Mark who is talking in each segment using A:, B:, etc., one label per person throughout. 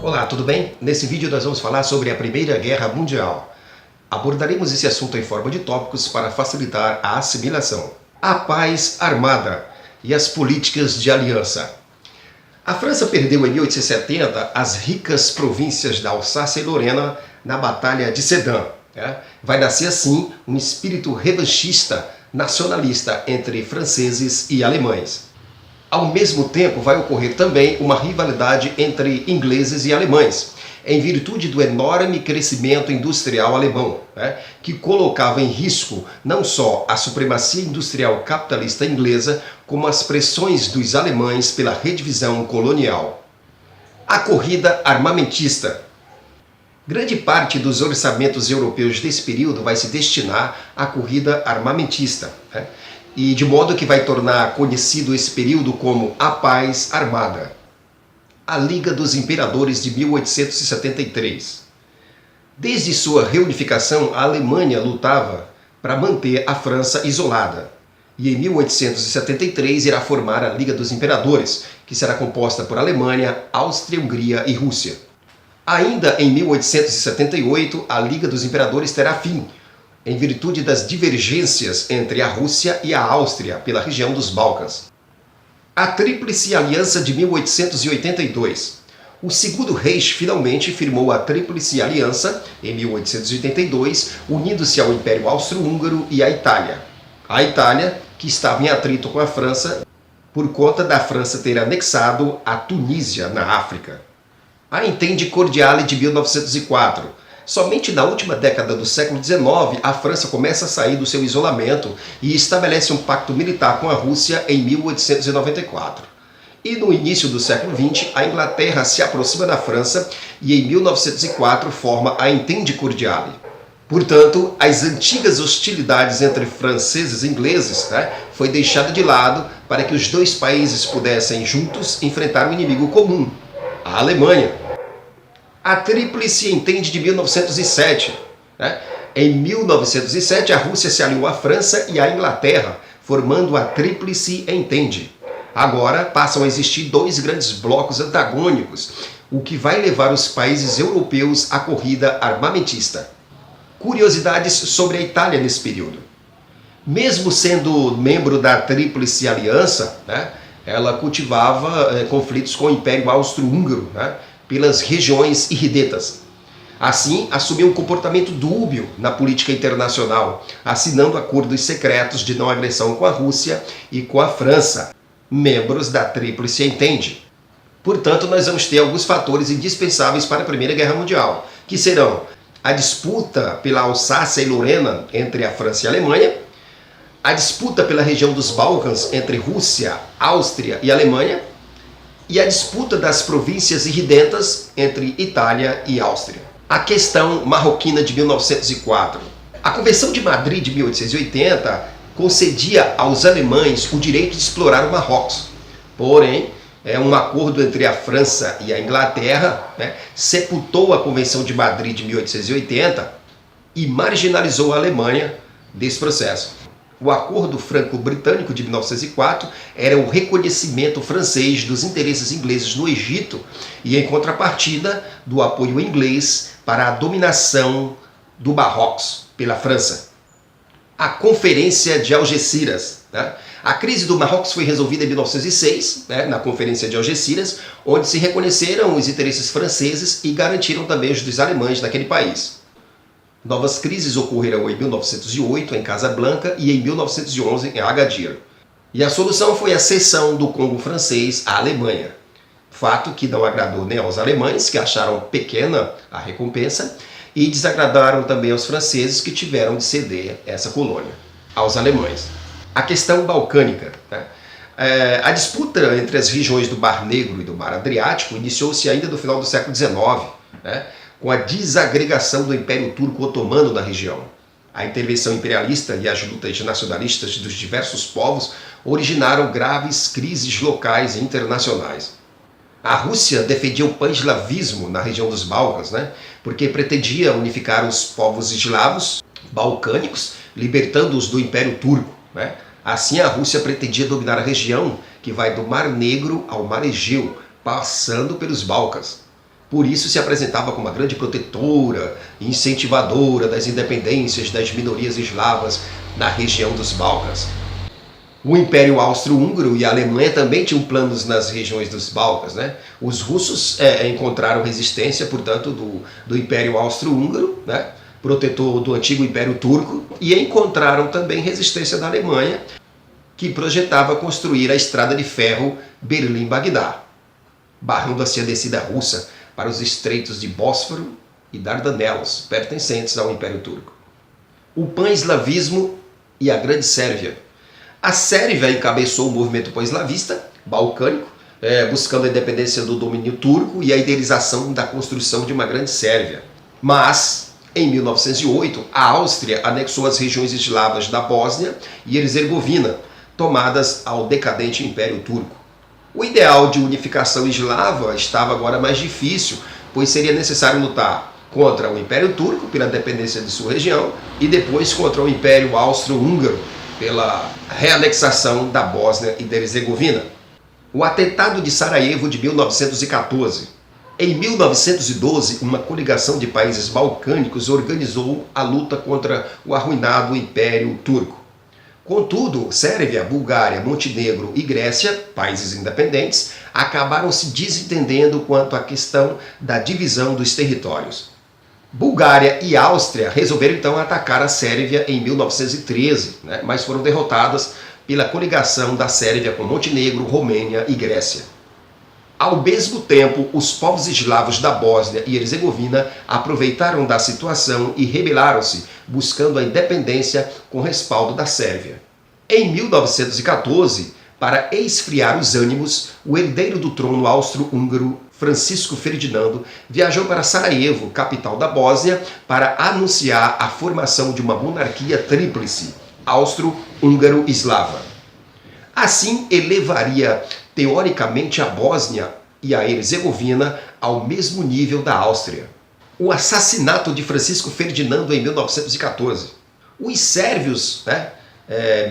A: Olá, tudo bem? Nesse vídeo nós vamos falar sobre a Primeira Guerra Mundial. Abordaremos esse assunto em forma de tópicos para facilitar a assimilação. A paz armada e as políticas de aliança. A França perdeu em 1870 as ricas províncias da Alsácia e Lorena na Batalha de Sedan. Vai nascer assim um espírito revanchista nacionalista entre franceses e alemães. Ao mesmo tempo, vai ocorrer também uma rivalidade entre ingleses e alemães, em virtude do enorme crescimento industrial alemão, que colocava em risco não só a supremacia industrial capitalista inglesa, como as pressões dos alemães pela redivisão colonial. A corrida armamentista. Grande parte dos orçamentos europeus desse período vai se destinar à corrida armamentista, e de modo que vai tornar conhecido esse período como a Paz Armada. A Liga dos Imperadores de 1873. Desde sua reunificação, a Alemanha lutava para manter a França isolada. E em 1873 irá formar a Liga dos Imperadores, que será composta por Alemanha, Áustria, Hungria e Rússia. Ainda em 1878, a Liga dos Imperadores terá fim, em virtude das divergências entre a Rússia e a Áustria pela região dos Balcãs. A Tríplice Aliança de 1882. O Segundo Reich finalmente firmou a Tríplice Aliança em 1882, unindo-se ao Império Austro-Húngaro e à Itália. A Itália, que estava em atrito com a França, por conta da França ter anexado a Tunísia na África. A Entente Cordiale de 1904. Somente na última década do século XIX, a França começa a sair do seu isolamento e estabelece um pacto militar com a Rússia em 1894. E no início do século XX, a Inglaterra se aproxima da França e em 1904 forma a Entente Cordiale. Portanto, as antigas hostilidades entre franceses e ingleses foi deixada de lado para que os dois países pudessem juntos enfrentar um inimigo comum, a Alemanha. A Tríplice Entente de 1907. Em 1907, a Rússia se aliou à França e à Inglaterra, formando a Tríplice Entente. Agora passam a existir dois grandes blocos antagônicos, o que vai levar os países europeus à corrida armamentista. Curiosidades sobre a Itália nesse período. Mesmo sendo membro da Tríplice Aliança, ela cultivava conflitos com o Império Austro-Húngaro, pelas regiões irridetas. Assim, assumiu um comportamento dúbio na política internacional, assinando acordos secretos de não agressão com a Rússia e com a França, membros da Tríplice Entente. Portanto, nós vamos ter alguns fatores indispensáveis para a Primeira Guerra Mundial, que serão a disputa pela Alsácia e Lorena entre a França e a Alemanha, a disputa pela região dos Balcãs entre Rússia, Áustria e Alemanha, e a disputa das províncias irridentas entre Itália e Áustria. A questão marroquina de 1904. A Convenção de Madrid de 1880 concedia aos alemães o direito de explorar o Marrocos. Porém, um acordo entre a França e a Inglaterra sepultou a Convenção de Madrid de 1880 e marginalizou a Alemanha desse processo. O Acordo Franco-Britânico de 1904 era o reconhecimento francês dos interesses ingleses no Egito e, em contrapartida, do apoio inglês para a dominação do Marrocos pela França. A Conferência de Algeciras. A crise do Marrocos foi resolvida em 1906, na Conferência de Algeciras, onde se reconheceram os interesses franceses e garantiram também os dos alemães naquele país. Novas crises ocorreram em 1908 em Casablanca e em 1911 em Agadir. E a solução foi a cessão do Congo francês à Alemanha. Fato que não agradou nem aos alemães, que acharam pequena a recompensa, e desagradaram também aos franceses, que tiveram de ceder essa colônia aos alemães. A questão balcânica. A disputa entre as regiões do Mar Negro e do Mar Adriático iniciou-se ainda no final do século XIX, com a desagregação do Império Turco Otomano na região. A intervenção imperialista e as lutas nacionalistas dos diversos povos originaram graves crises locais e internacionais. A Rússia defendia o pan-eslavismo na região dos Balcãs, porque pretendia unificar os povos eslavos balcânicos, libertando-os do Império Turco. Assim, a Rússia pretendia dominar a região que vai do Mar Negro ao Mar Egeu, passando pelos Balcãs. Por isso se apresentava como uma grande protetora e incentivadora das independências das minorias eslavas na região dos Balcãs. O Império Austro-Húngaro e a Alemanha também tinham planos nas regiões dos Balcãs, né? Os russos encontraram resistência, portanto, do Império Austro-Húngaro, né? Protetor do antigo Império Turco, e encontraram também resistência da Alemanha, que projetava construir a estrada de ferro Berlim-Bagdá, barrando assim a descida russa para os estreitos de Bósforo e Dardanelos, pertencentes ao Império Turco. O pan-eslavismo e a Grande Sérvia. A Sérvia encabeçou o movimento pan-eslavista balcânico, buscando a independência do domínio turco e a idealização da construção de uma Grande Sérvia. Mas, em 1908, a Áustria anexou as regiões eslavas da Bósnia e Herzegovina, tomadas ao decadente Império Turco. O ideal de unificação eslava estava agora mais difícil, pois seria necessário lutar contra o Império Turco pela dependência de sua região e depois contra o Império Austro-Húngaro pela reanexação da Bósnia e da Herzegovina. O atentado de Sarajevo de 1914. Em 1912, uma coligação de países balcânicos organizou a luta contra o arruinado Império Turco. Contudo, Sérvia, Bulgária, Montenegro e Grécia, países independentes, acabaram se desentendendo quanto à questão da divisão dos territórios. Bulgária e Áustria resolveram então atacar a Sérvia em 1913, mas foram derrotadas pela coligação da Sérvia com Montenegro, Romênia e Grécia. Ao mesmo tempo, os povos eslavos da Bósnia e Herzegovina aproveitaram da situação e rebelaram-se, buscando a independência com respaldo da Sérvia. Em 1914, para esfriar os ânimos, o herdeiro do trono austro-húngaro, Francisco Ferdinando, viajou para Sarajevo, capital da Bósnia, para anunciar a formação de uma monarquia tríplice, austro-húngaro-eslava. Assim, elevaria teoricamente a Bósnia e a Herzegovina ao mesmo nível da Áustria. O assassinato de Francisco Ferdinando em 1914. Os sérvios,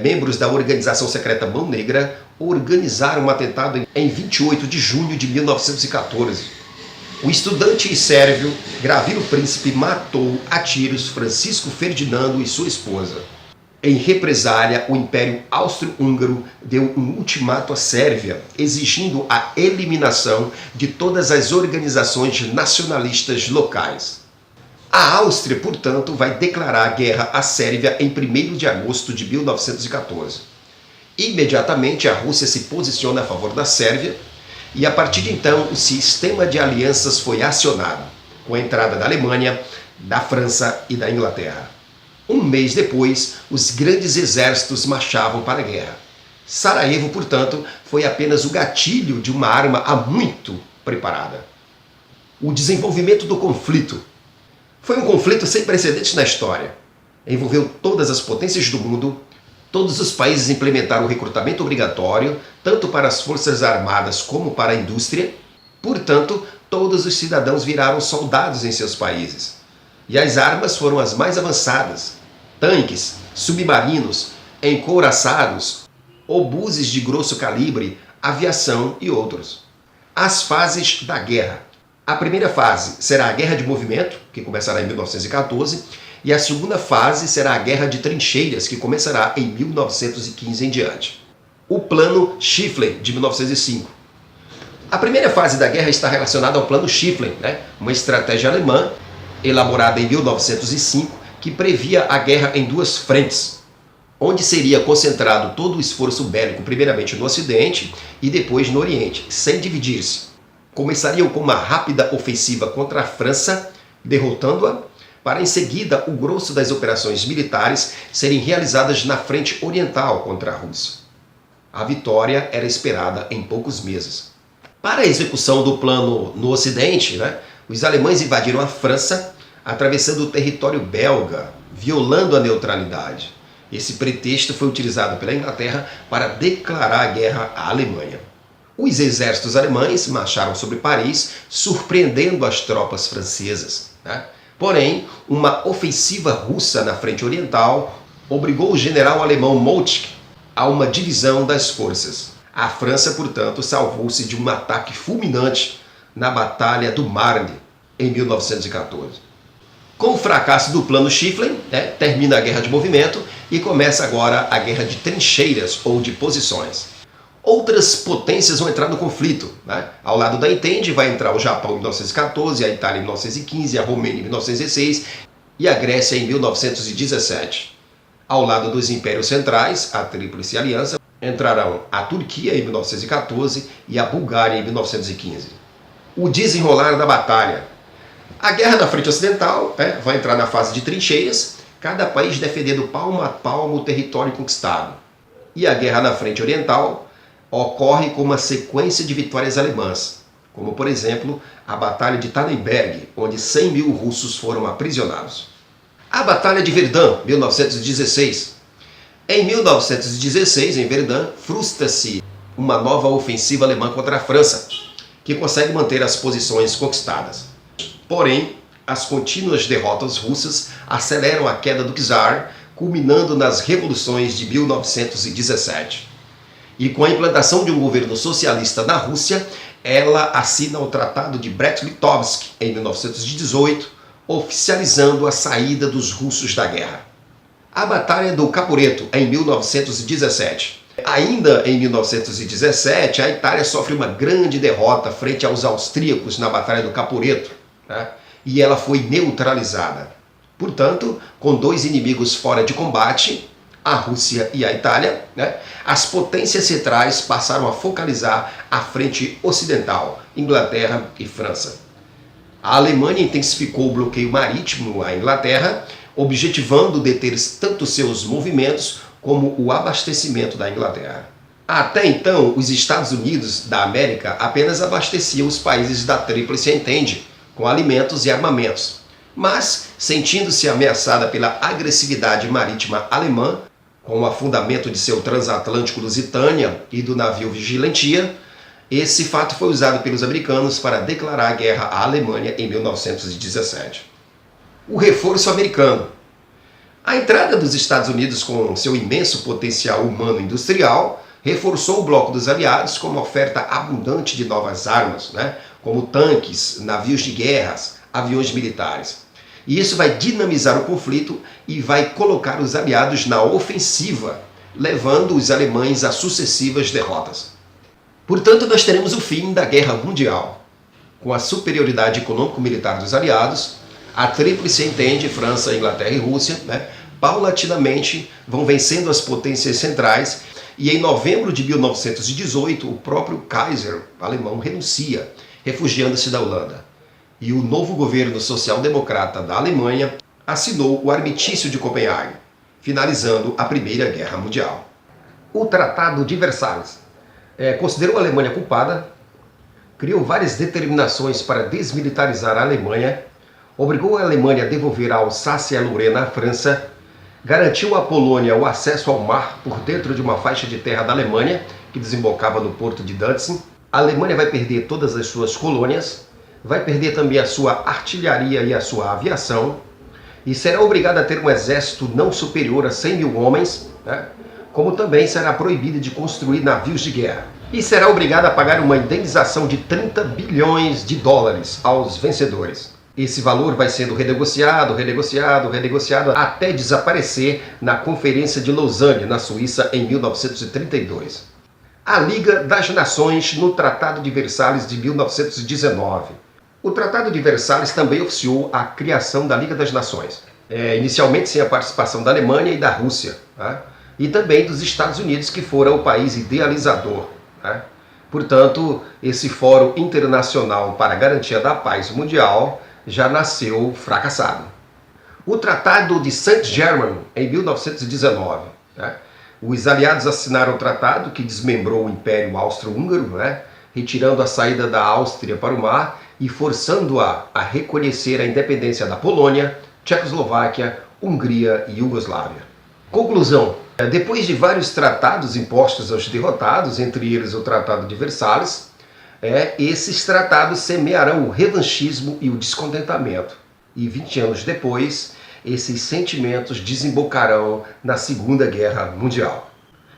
A: membros da organização secreta Mão Negra, organizaram um atentado em 28 de junho de 1914. O estudante sérvio Gravino Príncipe matou a tiros Francisco Ferdinando e sua esposa. Em represália, o Império Austro-Húngaro deu um ultimato à Sérvia, exigindo a eliminação de todas as organizações nacionalistas locais. A Áustria, portanto, vai declarar guerra à Sérvia em 1º de agosto de 1914. Imediatamente, a Rússia se posiciona a favor da Sérvia e, a partir de então, o sistema de alianças foi acionado, com a entrada da Alemanha, da França e da Inglaterra. Um mês depois, os grandes exércitos marchavam para a guerra. Sarajevo, portanto, foi apenas o gatilho de uma arma há muito preparada. O desenvolvimento do conflito. Foi um conflito sem precedentes na história. Envolveu todas as potências do mundo, todos os países implementaram o recrutamento obrigatório, tanto para as forças armadas como para a indústria. Portanto, todos os cidadãos viraram soldados em seus países. E as armas foram as mais avançadas: tanques, submarinos, encouraçados, obuses de grosso calibre, aviação e outros. As fases da guerra. A primeira fase será a guerra de movimento, que começará em 1914, e a segunda fase será a guerra de trincheiras, que começará em 1915 em diante. O Plano Schiffler, de 1905. A primeira fase da guerra está relacionada ao Plano Schiffler, uma estratégia alemã elaborada em 1905, que previa a guerra em duas frentes, onde seria concentrado todo o esforço bélico, primeiramente no Ocidente e depois no Oriente, sem dividir-se. Começariam com uma rápida ofensiva contra a França, derrotando-a, para em seguida o grosso das operações militares serem realizadas na frente oriental contra a Rússia. A vitória era esperada em poucos meses. Para a execução do plano no Ocidente, os alemães invadiram a França, atravessando o território belga, violando a neutralidade. Esse pretexto foi utilizado pela Inglaterra para declarar a guerra à Alemanha. Os exércitos alemães marcharam sobre Paris, surpreendendo as tropas francesas. Porém, uma ofensiva russa na frente oriental obrigou o general alemão Moltke a uma divisão das forças. A França, portanto, salvou-se de um ataque fulminante na Batalha do Marne, em 1914. Com o fracasso do Plano Schieffelin, termina a Guerra de Movimento e começa agora a Guerra de Trincheiras ou de Posições. Outras potências vão entrar no conflito. Ao lado da Entente vai entrar o Japão em 1914, a Itália em 1915, a Romênia em 1916 e a Grécia em 1917. Ao lado dos impérios centrais, a Tríplice Aliança, entrarão a Turquia em 1914 e a Bulgária em 1915. O desenrolar da batalha. A guerra na frente ocidental vai entrar na fase de trincheiras, cada país defendendo palmo a palmo o território conquistado. E a guerra na frente oriental ocorre com uma sequência de vitórias alemãs, como por exemplo a Batalha de Tannenberg, onde 100 mil russos foram aprisionados. A Batalha de Verdun, 1916. Em 1916, em Verdun, frustra-se uma nova ofensiva alemã contra a França, que consegue manter as posições conquistadas. Porém, as contínuas derrotas russas aceleram a queda do czar, culminando nas revoluções de 1917. E com a implantação de um governo socialista na Rússia, ela assina o Tratado de Brest-Litovsk em 1918, oficializando a saída dos russos da guerra. A Batalha do Caporetto, em 1917. Ainda em 1917, a Itália sofre uma grande derrota frente aos austríacos na Batalha do Caporetto, e ela foi neutralizada. Portanto, com dois inimigos fora de combate, a Rússia e a Itália, as potências centrais passaram a focalizar a frente ocidental, Inglaterra e França. A Alemanha intensificou o bloqueio marítimo à Inglaterra, objetivando deter tanto seus movimentos como o abastecimento da Inglaterra. Até então, os Estados Unidos da América apenas abasteciam os países da Tríplice Entente com alimentos e armamentos, mas, sentindo-se ameaçada pela agressividade marítima alemã, com o afundamento de seu transatlântico Lusitânia e do navio Vigilantia, esse fato foi usado pelos americanos para declarar a guerra à Alemanha em 1917. O reforço americano. A entrada dos Estados Unidos com seu imenso potencial humano e industrial reforçou o bloco dos aliados com uma oferta abundante de novas armas, como tanques, navios de guerras, aviões militares. E isso vai dinamizar o conflito e vai colocar os aliados na ofensiva, levando os alemães a sucessivas derrotas. Portanto, nós teremos o fim da Guerra Mundial. Com a superioridade econômico-militar dos aliados, a Tríplice Entente, França, Inglaterra e Rússia, paulatinamente vão vencendo as potências centrais e em novembro de 1918 o próprio Kaiser alemão renuncia, refugiando-se da Holanda. E o novo governo social-democrata da Alemanha assinou o Armistício de Copenhague, finalizando a Primeira Guerra Mundial. O Tratado de Versalhes considerou a Alemanha culpada, criou várias determinações para desmilitarizar a Alemanha, obrigou a Alemanha a devolver a Alsácia e a Lorena à França, garantiu à Polônia o acesso ao mar por dentro de uma faixa de terra da Alemanha, que desembocava no porto de Danzig. A Alemanha vai perder todas as suas colônias, vai perder também a sua artilharia e a sua aviação, e será obrigada a ter um exército não superior a 100 mil homens, como também será proibida de construir navios de guerra. E será obrigada a pagar uma indenização de 30 bilhões de dólares aos vencedores. Esse valor vai sendo renegociado até desaparecer na Conferência de Lausanne, na Suíça, em 1932. A Liga das Nações no Tratado de Versalhes de 1919. O Tratado de Versalhes também oficiou a criação da Liga das Nações, inicialmente sem a participação da Alemanha e da Rússia, e também dos Estados Unidos, que fora o país idealizador. Portanto, esse Fórum Internacional para a Garantia da Paz Mundial já nasceu fracassado. O Tratado de Saint-Germain, em 1919. Os aliados assinaram o tratado que desmembrou o Império Austro-Húngaro, retirando a saída da Áustria para o mar e forçando-a a reconhecer a independência da Polônia, Tchecoslováquia, Hungria e Iugoslávia. Conclusão. Depois de vários tratados impostos aos derrotados, entre eles o Tratado de Versalhes, esses tratados semearão o revanchismo e o descontentamento. E 20 anos depois, esses sentimentos desembocarão na Segunda Guerra Mundial.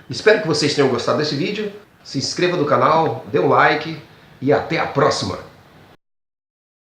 A: Espero que vocês tenham gostado desse vídeo. Se inscreva no canal, dê um like e até a próxima!